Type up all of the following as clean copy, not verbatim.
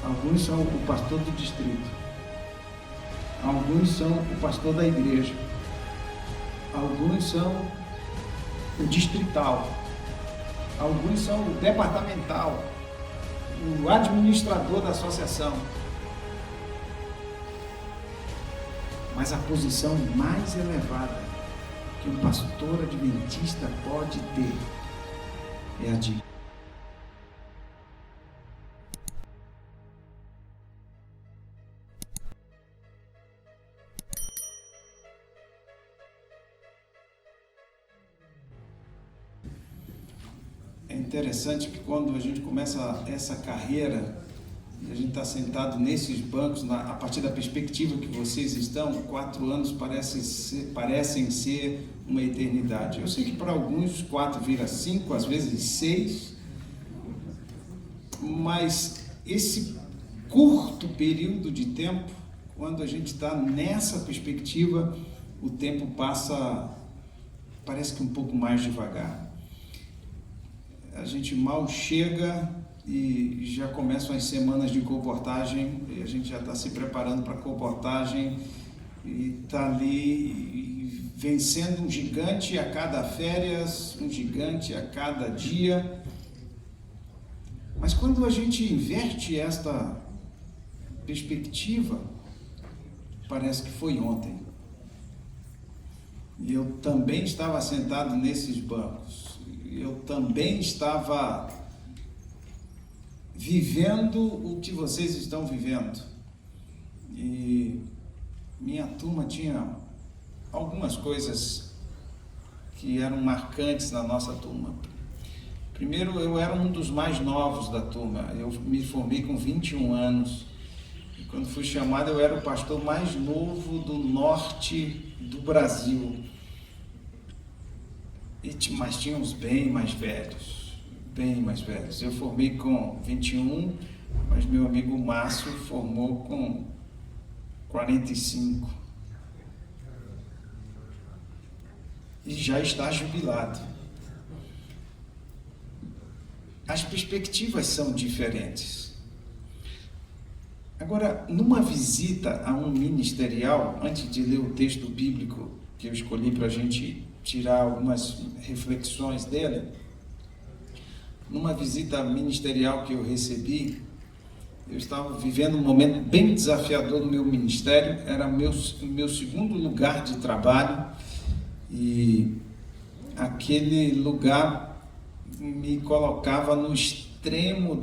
alguns são o pastor do distrito, alguns são o pastor da igreja, alguns são o distrital, alguns são o departamental, o administrador da associação. Mas a posição mais elevada que um pastor adventista pode ter é a de É interessante que quando a gente começa essa carreira, e a gente está sentado nesses bancos, a partir da perspectiva que vocês estão, 4 anos parecem ser uma eternidade. Eu sei que para alguns 4 vira 5, às vezes 6, mas esse curto período de tempo, quando a gente está nessa perspectiva, o tempo passa, parece que um pouco mais devagar. A gente mal chega e já começam as semanas de colportagem, e a gente já está se preparando para a colportagem e está ali vencendo um gigante a cada férias, um gigante a cada dia. Mas quando a gente inverte esta perspectiva, parece que foi ontem. E eu também estava sentado nesses bancos. Eu também estava vivendo o que vocês estão vivendo. E minha turma tinha algumas coisas que eram marcantes na nossa turma. Primeiro, eu era um dos mais novos da turma. Eu me formei com 21 anos. E quando fui chamado, eu era o pastor mais novo do norte do Brasil. Mas tinha uns bem mais velhos. Eu formei com 21, mas meu amigo Márcio formou com 45. E já está jubilado. As perspectivas são diferentes. Agora, numa visita a um ministerial, antes de ler o texto bíblico que eu escolhi para a gente tirar algumas reflexões dele, numa visita ministerial que eu recebi, eu estava vivendo um momento bem desafiador no meu ministério, era meu segundo lugar de trabalho, e aquele lugar me colocava no extremo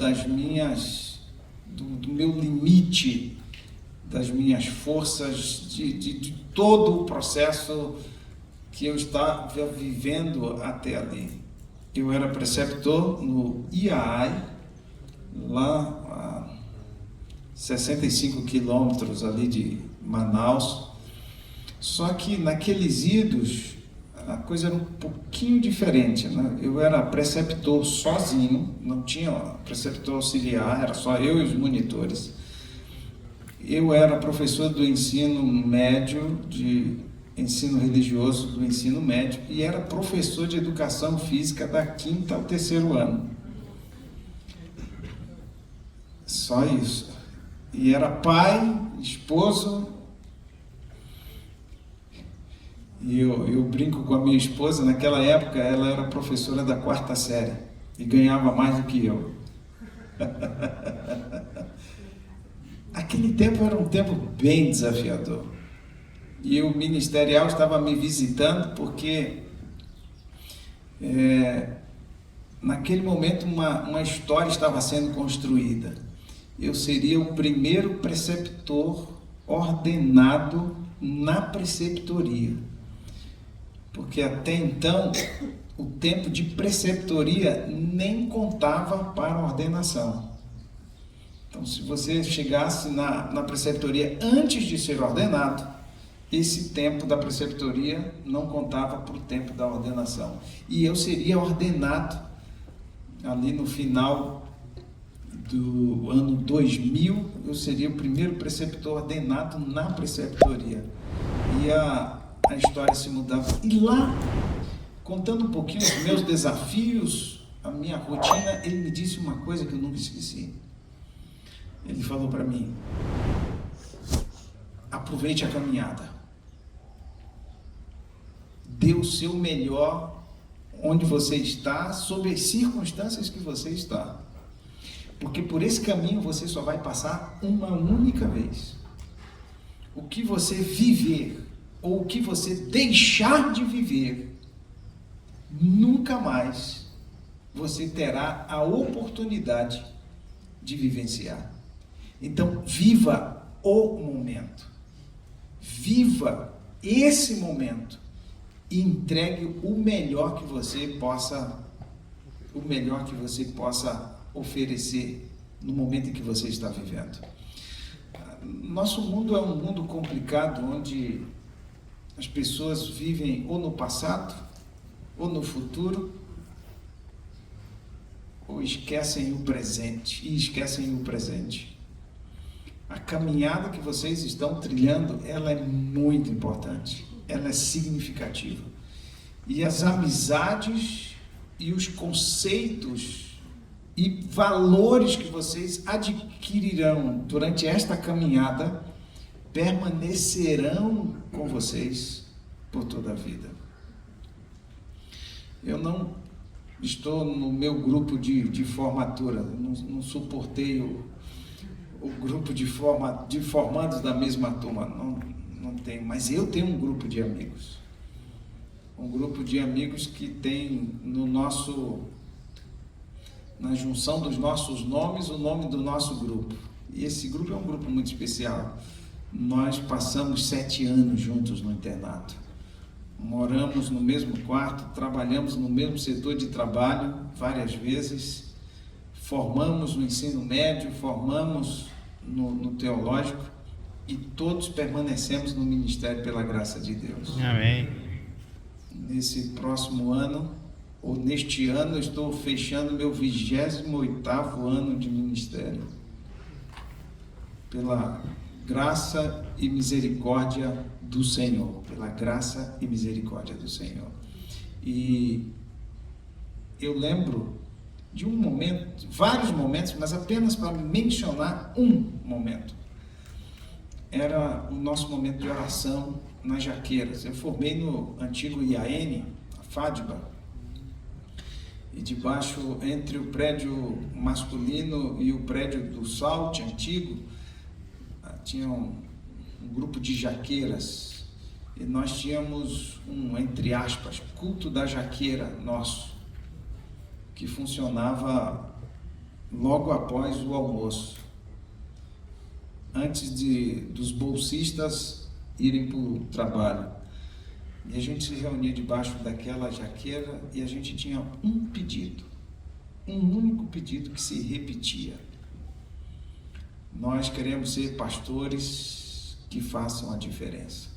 do meu limite, das minhas forças, de todo o processo que eu estava vivendo até ali. Eu era preceptor no IAI, lá a 65 quilômetros ali de Manaus. Só que naqueles idos, a coisa era um pouquinho diferente, né? Eu era preceptor sozinho, não tinha preceptor auxiliar, era só eu e os monitores. Eu era professor do ensino médio, de ensino religioso do ensino médio, e era professor de educação física da 5º ao 3º ano. Só isso. E era pai, esposo, e eu brinco com a minha esposa, naquela época ela era professora da 4ª série e ganhava mais do que eu. Aquele tempo era um tempo bem desafiador. E o ministerial estava me visitando porque naquele momento uma história estava sendo construída. Eu seria o primeiro preceptor ordenado na preceptoria, porque até então o tempo de preceptoria nem contava para a ordenação. Então, se você chegasse na preceptoria antes de ser ordenado, esse tempo da preceptoria não contava para o tempo da ordenação. E eu seria ordenado ali no final do ano 2000, eu seria o primeiro preceptor ordenado na preceptoria. E a história se mudava. E lá, contando um pouquinho dos meus desafios, a minha rotina, ele me disse uma coisa que eu nunca esqueci. Ele e falou para mim: aproveite a caminhada. Dê o seu melhor onde você está, sob as circunstâncias que você está. Porque por esse caminho você só vai passar uma única vez. O que você viver, ou o que você deixar de viver, nunca mais você terá a oportunidade de vivenciar. Então, viva o momento. Viva esse momento e entregue o melhor que você possa oferecer no momento em que você está vivendo. Nosso mundo é um mundo complicado, onde as pessoas vivem ou no passado, ou no futuro, ou esquecem o presente, A caminhada que vocês estão trilhando, ela é muito importante, ela é significativa. E as amizades e os conceitos e valores que vocês adquirirão durante esta caminhada permanecerão com vocês por toda a vida. Eu não estou no meu grupo de formatura, não suportei o grupo de formandos da mesma turma, não tenho, mas eu tenho um grupo de amigos. Um grupo de amigos que tem na junção dos nossos nomes, o nome do nosso grupo. E esse grupo é um grupo muito especial. Nós passamos 7 anos juntos no internato. Moramos no mesmo quarto, trabalhamos no mesmo setor de trabalho várias vezes, formamos no ensino médio, formamos no teológico e todos permanecemos no ministério pela graça de Deus. Amém. Nesse próximo ano, ou neste ano, eu estou fechando meu 28º ano de ministério. Pela graça e misericórdia do Senhor. Pela graça e misericórdia do Senhor. E eu lembro de um momento, vários momentos, mas apenas para mencionar um momento. Era o nosso momento de oração nas Jaqueiras. Eu formei no antigo IAN, a FADBA, e debaixo, entre o prédio masculino e o prédio do SALT antigo, tinha um grupo de jaqueiras, e nós tínhamos entre aspas, culto da jaqueira nosso, que funcionava logo após o almoço, antes dos bolsistas irem para o trabalho. E a gente se reunia debaixo daquela jaqueira e a gente tinha um pedido, um único pedido que se repetia. Nós queremos ser pastores que façam a diferença.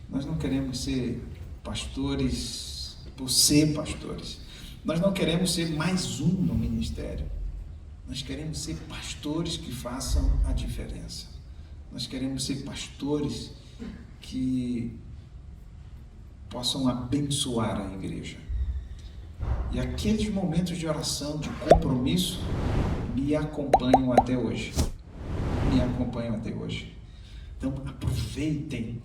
Nós não queremos ser pastores por ser pastores. Nós não queremos ser mais um no ministério. Nós queremos ser pastores que façam a diferença. Nós queremos ser pastores que possam abençoar a igreja. E aqueles momentos de oração, de compromisso, me acompanham até hoje. Então, aproveitem,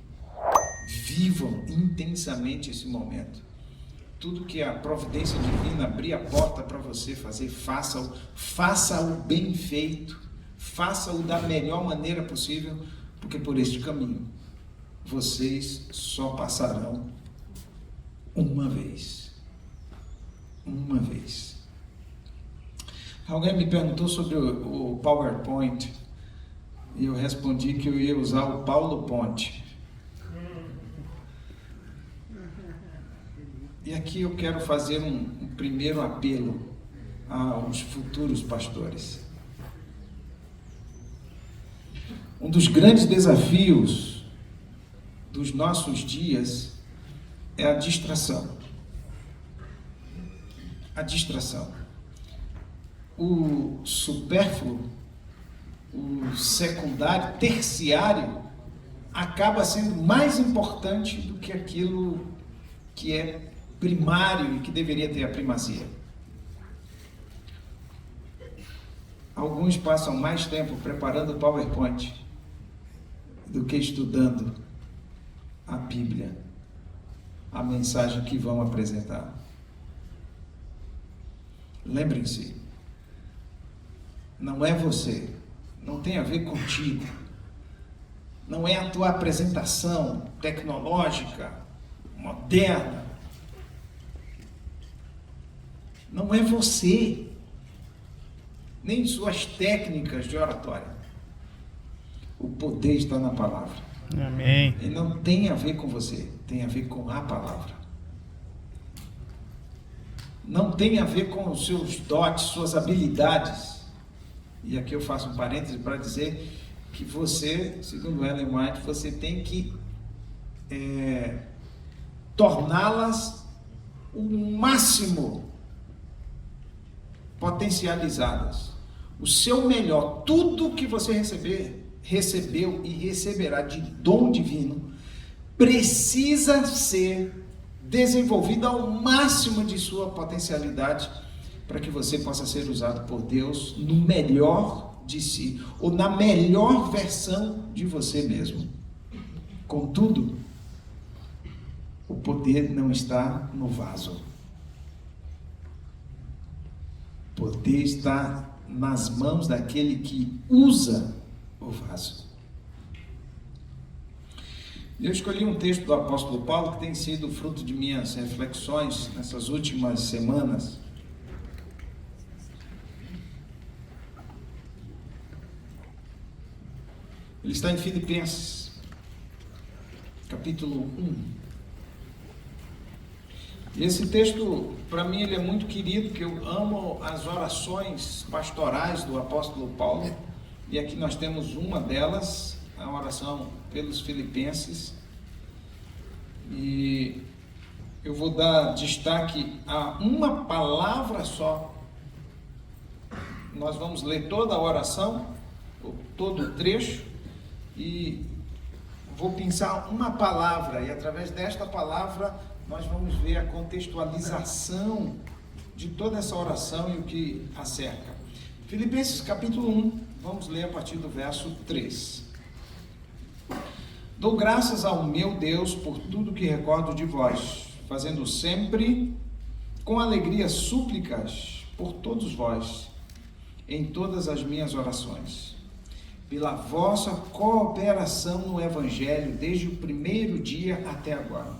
vivam intensamente esse momento. Tudo que a providência divina abrir a porta para você fazer, faça-o bem feito, faça-o da melhor maneira possível, porque por este caminho vocês só passarão uma vez. Alguém me perguntou sobre o PowerPoint e eu respondi que eu ia usar o Paulo Ponte. E aqui eu quero fazer um primeiro apelo aos futuros pastores. Um dos grandes desafios dos nossos dias é a distração. O supérfluo, o secundário, terciário, acaba sendo mais importante do que aquilo que é primário e que deveria ter a primazia. Alguns passam mais tempo preparando o PowerPoint do que estudando a Bíblia, a mensagem que vão apresentar. Lembrem-se, não é você, não tem a ver contigo, não é a tua apresentação tecnológica, moderna, não é você, nem suas técnicas de oratória. O poder está na palavra. Amém. E não tem a ver com você, tem a ver com a palavra. Não tem a ver com os seus dotes, suas habilidades. E aqui eu faço um parêntese para dizer que você, segundo Ellen White, você tem que torná-las o máximo potencializadas. O seu melhor, tudo que você recebeu e receberá de dom divino, precisa ser desenvolvido ao máximo de sua potencialidade, para que você possa ser usado por Deus no melhor de si, ou na melhor versão de você mesmo. Contudo, o poder não está no vaso. O poder está nas mãos daquele que usa o vaso. Eu escolhi um texto do apóstolo Paulo que tem sido fruto de minhas reflexões nessas últimas semanas. Ele está em Filipenses, capítulo 1. E esse texto, para mim, ele é muito querido, porque eu amo as orações pastorais do apóstolo Paulo. E aqui nós temos uma delas, a oração pelos filipenses. E eu vou dar destaque a uma palavra só. Nós vamos ler toda a oração, todo o trecho, e vou pensar uma palavra, e através desta palavra nós vamos ver a contextualização de toda essa oração e o que a cerca. Filipenses capítulo 1, vamos ler a partir do verso 3. Dou graças ao meu Deus por tudo que recordo de vós, fazendo sempre com alegria súplicas por todos vós, em todas as minhas orações, pela vossa cooperação no Evangelho, desde o primeiro dia até agora.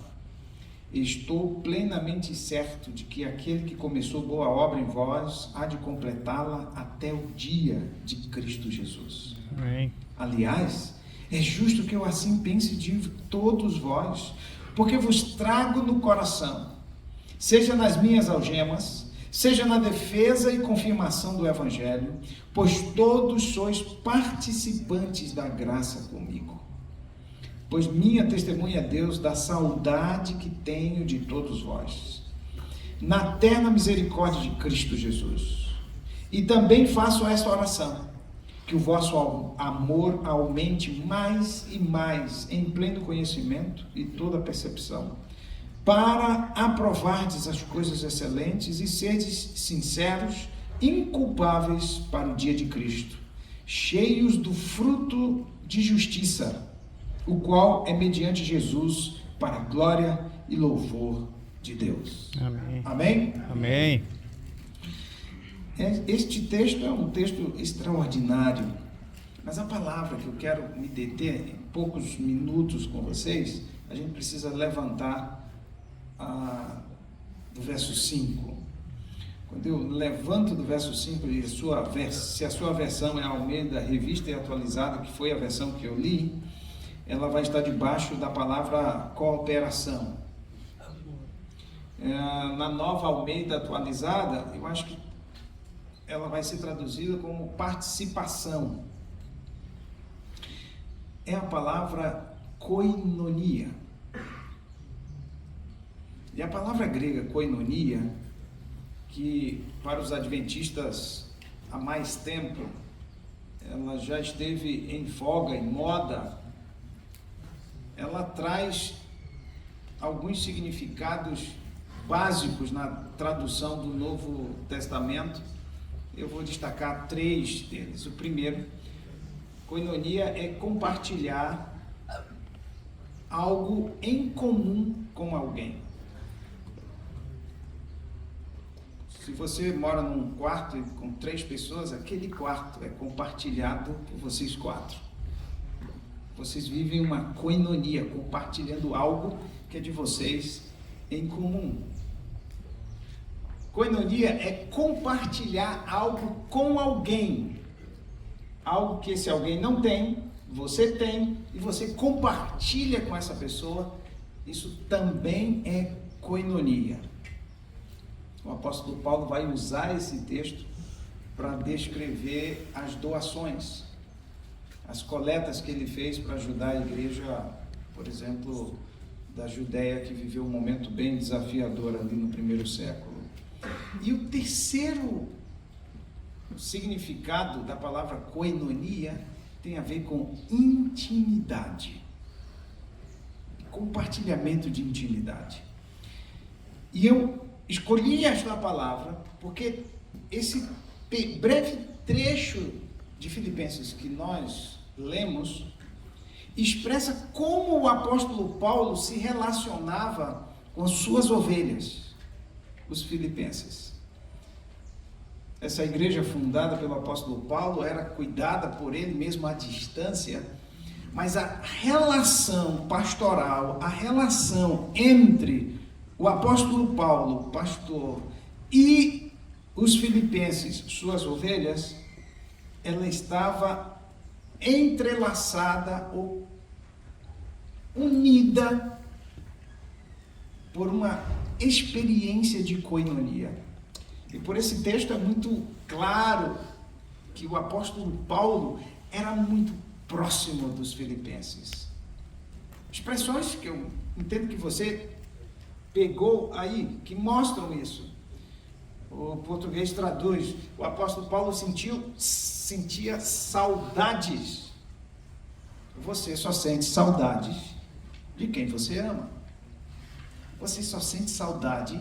Estou plenamente certo de que aquele que começou boa obra em vós há de completá-la até o dia de Cristo Jesus. Amém. Aliás, é justo que eu assim pense de todos vós, porque vos trago no coração, seja nas minhas algemas, seja na defesa e confirmação do Evangelho, pois todos sois participantes da graça comigo. Pois minha testemunha é Deus da saudade que tenho de todos vós, na terna misericórdia de Cristo Jesus. E também faço esta oração, que o vosso amor aumente mais e mais em pleno conhecimento e toda percepção, para aprovardes as coisas excelentes e seres sinceros, inculpáveis para o dia de Cristo, cheios do fruto de justiça, o qual é mediante Jesus para a glória e louvor de Deus. Amém. Amém? Amém. Este texto é um texto extraordinário, mas a palavra que eu quero me deter em poucos minutos com vocês, a gente precisa levantar do verso 5. Quando eu levanto do verso 5, e se a sua versão é a Almeida Revista e Atualizada, que foi a versão que eu li, ela vai estar debaixo da palavra cooperação. Na Nova Almeida Atualizada, eu acho que ela vai ser traduzida como participação. É a palavra koinonia. E a palavra grega koinonia, que para os adventistas há mais tempo, ela já esteve em voga, em moda, ela traz alguns significados básicos na tradução do Novo Testamento, eu vou destacar 3 deles. O primeiro, koinonia é compartilhar algo em comum com alguém. Se você mora num quarto com 3 pessoas, aquele quarto é compartilhado por vocês 4. Vocês vivem uma koinonia, compartilhando algo que é de vocês em comum. Koinonia é compartilhar algo com alguém. Algo que esse alguém não tem, você tem, e você compartilha com essa pessoa. Isso também é koinonia. O apóstolo Paulo vai usar esse texto para descrever as doações, as coletas que ele fez para ajudar a igreja, por exemplo, da Judéia, que viveu um momento bem desafiador ali no primeiro século. E o terceiro significado da palavra koinonia tem a ver com intimidade, compartilhamento de intimidade. E eu escolhi esta palavra porque esse breve trecho de Filipenses que nós lemos expressa como o apóstolo Paulo se relacionava com as suas ovelhas, os filipenses. Essa igreja fundada pelo apóstolo Paulo era cuidada por ele mesmo à distância, mas a relação pastoral, a relação entre o apóstolo Paulo, pastor, e os filipenses, suas ovelhas, ela estava entrelaçada ou unida por uma experiência de koinonia. E por esse texto é muito claro que o apóstolo Paulo era muito próximo dos filipenses. Expressões que eu entendo que você pegou aí, que mostram isso. O português traduz, o apóstolo Paulo sentia saudades. Você só sente saudades de quem você ama. Você só sente saudade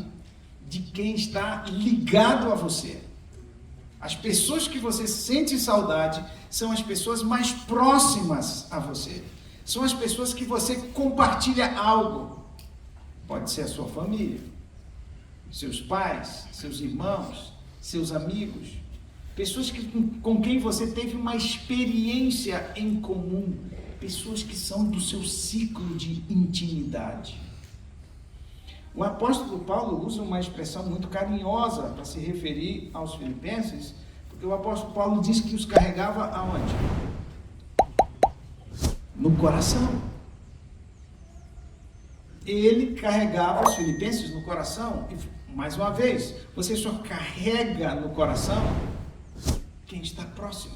de quem está ligado a você. As pessoas que você sente saudade são as pessoas mais próximas a você. São as pessoas que você compartilha algo. Pode ser a sua família, seus pais, seus irmãos, seus amigos, pessoas com quem você teve uma experiência em comum, pessoas que são do seu ciclo de intimidade. O apóstolo Paulo usa uma expressão muito carinhosa para se referir aos filipenses, porque o apóstolo Paulo diz que os carregava aonde? No coração. Ele carregava os filipenses no coração. E, mais uma vez, você só carrega no coração quem está próximo.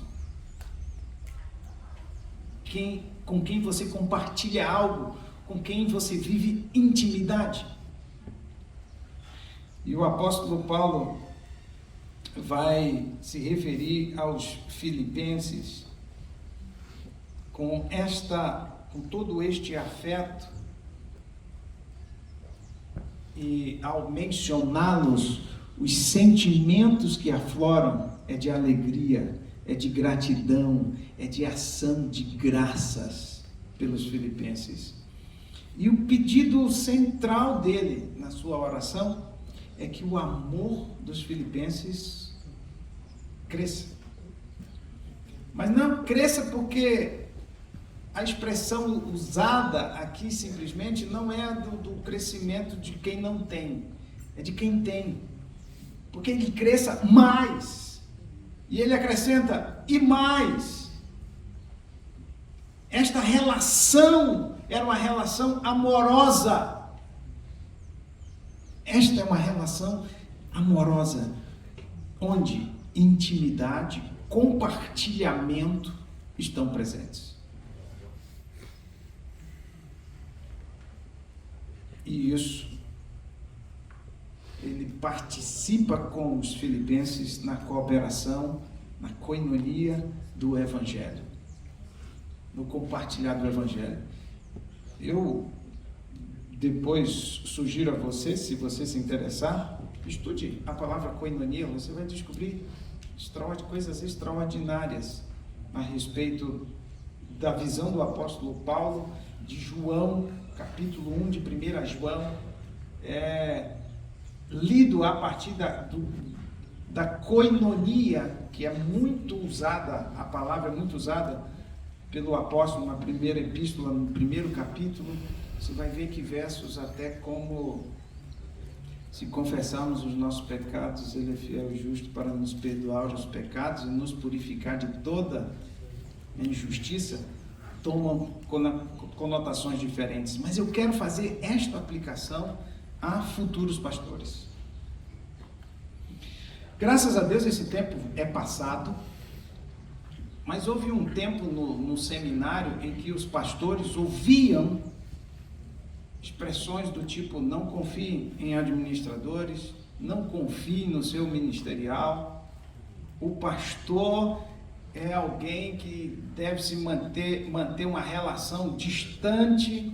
Com quem você compartilha algo, com quem você vive intimidade. E o apóstolo Paulo vai se referir aos filipenses com todo este afeto, e ao mencioná-los, os sentimentos que afloram é de alegria, é de gratidão, é de ação de graças pelos filipenses. E o pedido central dele na sua oração é que o amor dos filipenses cresça. Mas não cresça porque a expressão usada aqui simplesmente não é do crescimento de quem não tem, é de quem tem. Porque ele cresça mais. E ele acrescenta, e mais. Esta relação era uma relação amorosa. Esta é uma relação amorosa, onde intimidade, compartilhamento estão presentes. E isso, ele participa com os filipenses na cooperação, na koinonia do Evangelho, no compartilhar do Evangelho. Eu depois sugiro a você, se você se interessar, estude a palavra koinonia, você vai descobrir coisas extraordinárias a respeito da visão do apóstolo Paulo, de João, capítulo 1 de 1 João, lido a partir da koinonia, que é muito usada, a palavra é muito usada pelo apóstolo na primeira epístola, no primeiro capítulo. Você vai ver que versos até como: se confessarmos os nossos pecados, Ele é fiel e justo para nos perdoar os pecados e nos purificar de toda injustiça, tomam conotações diferentes. Mas eu quero fazer esta aplicação a futuros pastores. Graças a Deus esse tempo é passado, mas houve um tempo no seminário em que os pastores ouviam expressões do tipo: não confie em administradores, não confie no seu ministerial, o pastor é alguém que deve se manter uma relação distante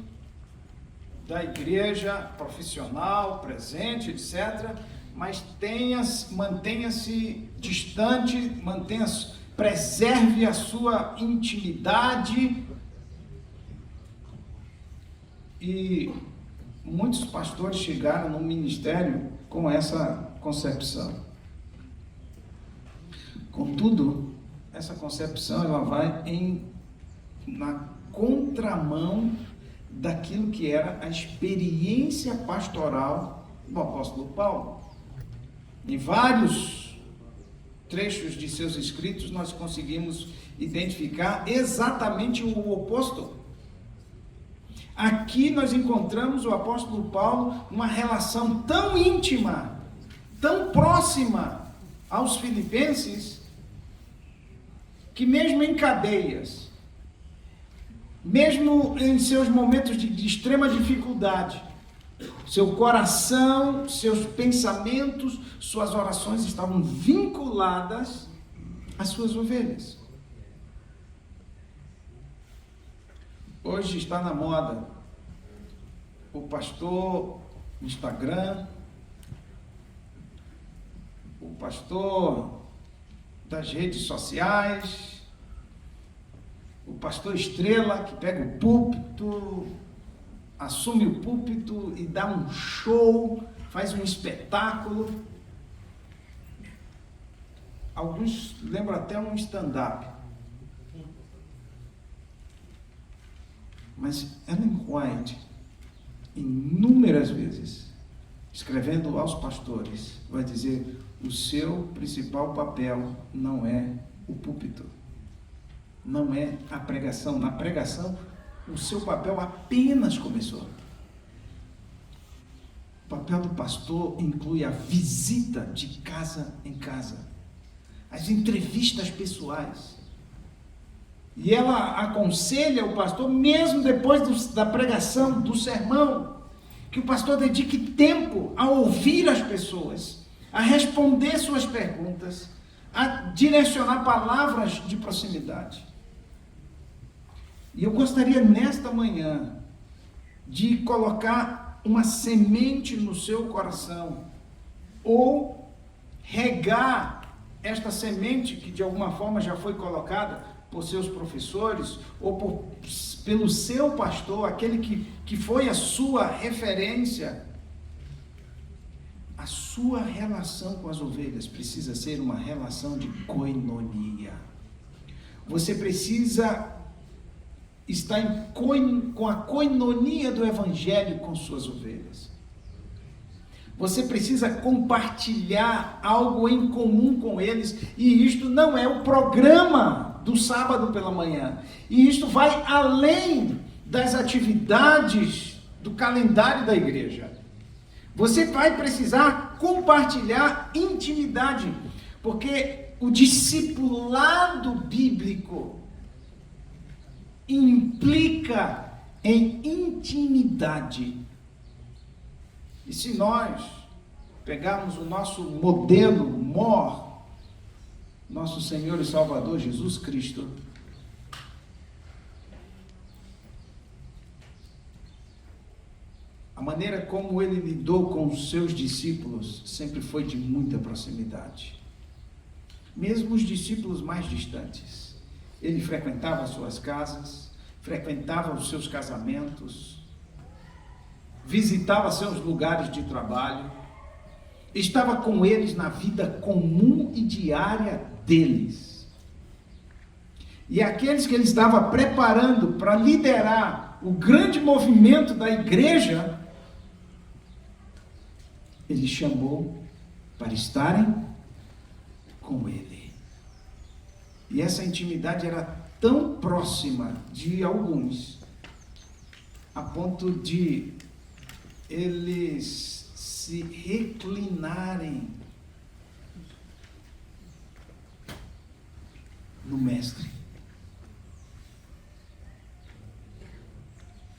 da igreja, profissional, presente, etc., mas mantenha-se distante, preserve a sua intimidade. E muitos pastores chegaram no ministério com essa concepção. Contudo, essa concepção ela vai na contramão daquilo que era a experiência pastoral do apóstolo Paulo. Em vários trechos de seus escritos nós conseguimos identificar exatamente o oposto. Aqui nós encontramos o apóstolo Paulo numa relação tão íntima, tão próxima aos filipenses, que mesmo em cadeias, mesmo em seus momentos de extrema dificuldade, seu coração, seus pensamentos, suas orações estavam vinculadas às suas ovelhas. Hoje está na moda o pastor Instagram, o pastor das redes sociais, o pastor estrela que pega o púlpito, assume o púlpito e dá um show, faz um espetáculo. Alguns lembram até um stand-up. Mas Ellen White, inúmeras vezes, escrevendo aos pastores, vai dizer: o seu principal papel não é o púlpito, não é a pregação. Na pregação, o seu papel apenas começou. O papel do pastor inclui a visita de casa em casa, as entrevistas pessoais. E ela aconselha o pastor, mesmo depois da pregação, do sermão, que o pastor dedique tempo a ouvir as pessoas, a responder suas perguntas, a direcionar palavras de proximidade. E eu gostaria nesta manhã de colocar uma semente no seu coração, ou regar esta semente que de alguma forma já foi colocada por seus professores, ou pelo seu pastor, aquele que foi a sua referência. A sua relação com as ovelhas precisa ser uma relação de koinonia. Você precisa estar com a koinonia do evangelho com suas ovelhas. Você precisa compartilhar algo em comum com eles, e isto não é o programa do sábado pela manhã, e isto vai além das atividades do calendário da igreja. Você vai precisar compartilhar intimidade, porque o discipulado bíblico implica em intimidade. E se nós pegarmos o nosso modelo mor, nosso Senhor e Salvador Jesus Cristo, a maneira como ele lidou com os seus discípulos sempre foi de muita proximidade. mesmo os discípulos mais distantes. Ele frequentava as suas casas, frequentava os seus casamentos, visitava seus lugares de trabalho, estava com eles na vida comum e diária deles. E aqueles que ele estava preparando para liderar o grande movimento da igreja, ele chamou para estarem com ele. E essa intimidade era tão próxima de alguns, a ponto de eles se reclinarem no Mestre.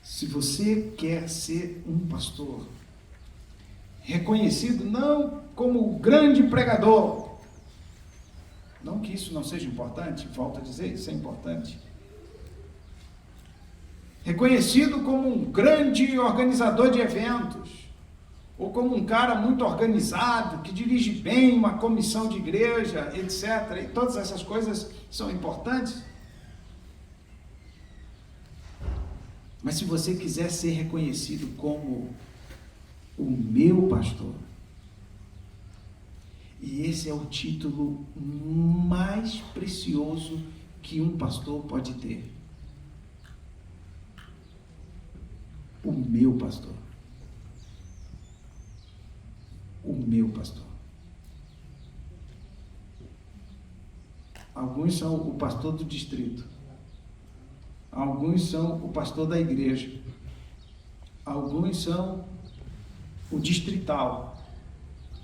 Se você quer ser um pastor reconhecido não como o grande pregador, não que isso não seja importante, volto a dizer, isso é importante. Reconhecido como um grande organizador de eventos, ou como um cara muito organizado, que dirige bem uma comissão de igreja, etc. E todas essas coisas são importantes. Mas se você quiser ser reconhecido como o meu pastor, e esse é o título mais precioso que um pastor pode ter. O meu pastor. O meu pastor. Alguns são o pastor do distrito. Alguns são o pastor da igreja. Alguns são o distrital.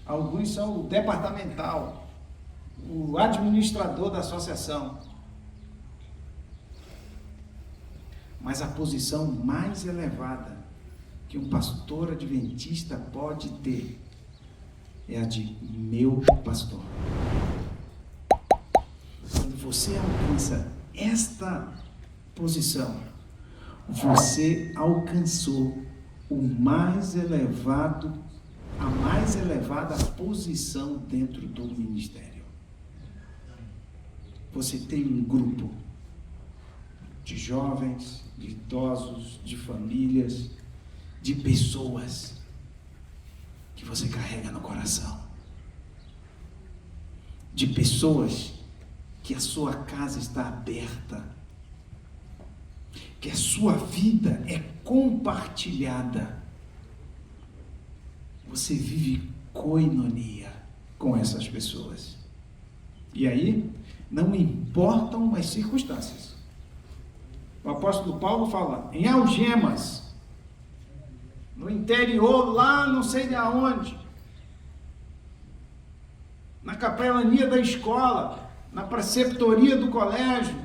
Alguns são o departamental. O administrador da associação. Mas a posição mais elevada que um pastor adventista pode ter é a de meu pastor. Quando você alcança esta posição, você alcançou o mais elevado, a mais elevada posição dentro do ministério. Você tem um grupo de jovens, de idosos, de famílias, de pessoas que você carrega no coração, de pessoas que a sua casa está aberta, que a sua vida é compartilhada. Você vive koinonia com essas pessoas. E aí, não importam as circunstâncias. O apóstolo Paulo fala, em algemas, no interior, lá não sei de onde, na capelania da escola, na preceptoria do colégio,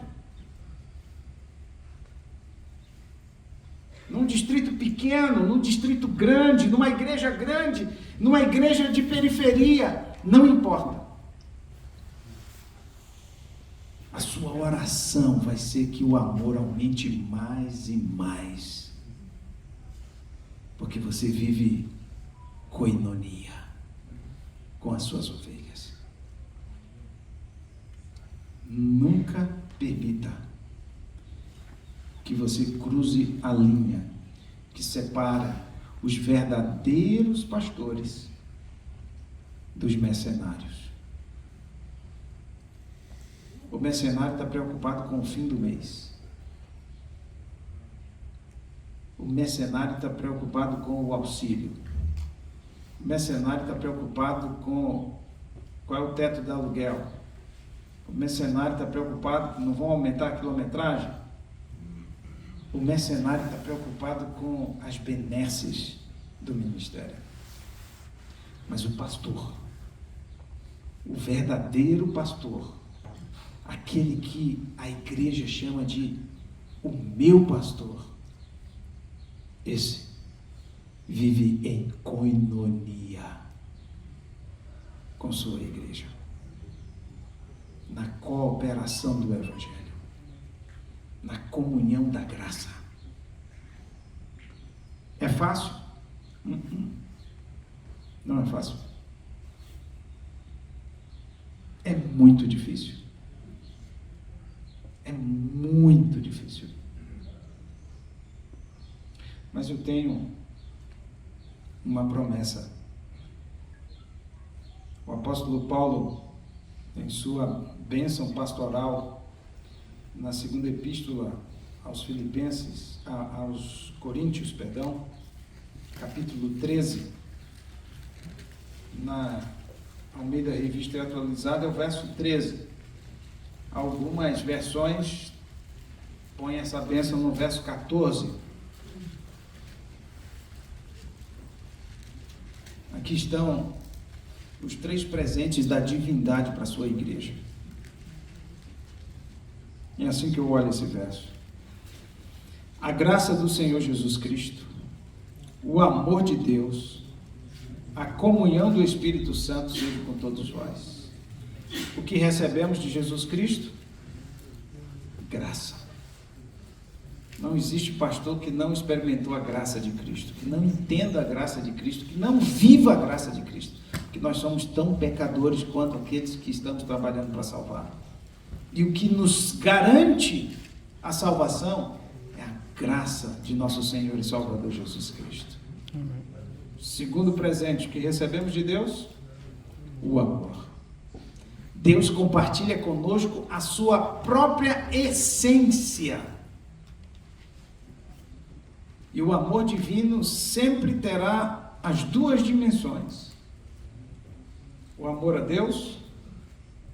num distrito pequeno, num distrito grande, numa igreja de periferia, não importa. A sua oração vai ser que o amor aumente mais e mais, porque você vive koinonia com as suas ovelhas. Nunca permita que você cruze a linha que separa os verdadeiros pastores dos mercenários. O mercenário está preocupado com o fim do mês. O mercenário está preocupado com o auxílio. O mercenário está preocupado com qual é o teto do aluguel. O mercenário está preocupado, não vão aumentar a quilometragem? O mercenário está preocupado com as benesses do ministério. Mas o pastor, o verdadeiro pastor, aquele que a igreja chama de o meu pastor, esse vive em koinonia com sua igreja, na cooperação do evangelho, na comunhão da graça. É fácil? Não é fácil. É muito difícil. É muito difícil. Mas eu tenho uma promessa. O apóstolo Paulo, em sua bênção pastoral, na segunda epístola aos Coríntios, capítulo 13, na Almeida Revista Atualizada, é o verso 13. Algumas versões põem essa bênção no verso 14. Aqui estão os 3 presentes da divindade para a sua igreja. É assim que eu olho esse verso. A graça do Senhor Jesus Cristo, o amor de Deus, a comunhão do Espírito Santo seja com todos vós. O que recebemos de Jesus Cristo? Graça. Não existe pastor que não experimentou a graça de Cristo, que não entenda a graça de Cristo, que não viva a graça de Cristo, porque nós somos tão pecadores quanto aqueles que estamos trabalhando para salvar. E o que nos garante a salvação é a graça de nosso Senhor e Salvador Jesus Cristo. Segundo presente que recebemos de Deus, o amor. Deus compartilha conosco a sua própria essência. E o amor divino sempre terá as 2 dimensões: o amor a Deus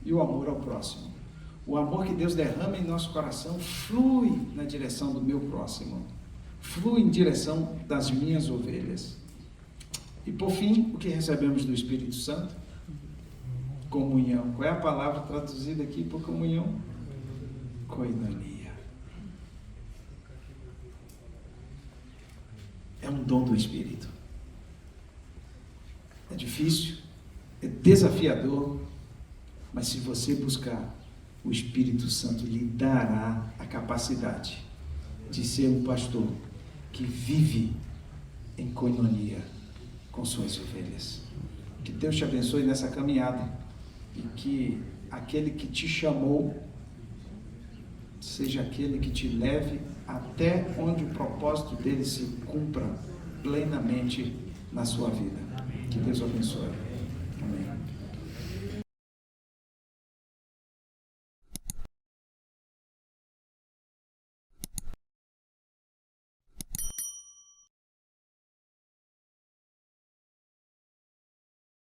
e o amor ao próximo. O amor que Deus derrama em nosso coração flui na direção do meu próximo, flui em direção das minhas ovelhas. E por fim, o que recebemos do Espírito Santo? Comunhão. Qual é a palavra traduzida aqui por comunhão? Koinonia. É um dom do Espírito. É difícil, é desafiador, mas se você buscar, o Espírito Santo lhe dará a capacidade de ser um pastor que vive em koinonia com suas ovelhas. Que Deus te abençoe nessa caminhada e que aquele que te chamou seja aquele que te leve até onde o propósito dele se cumpra plenamente na sua vida. Que Deus abençoe.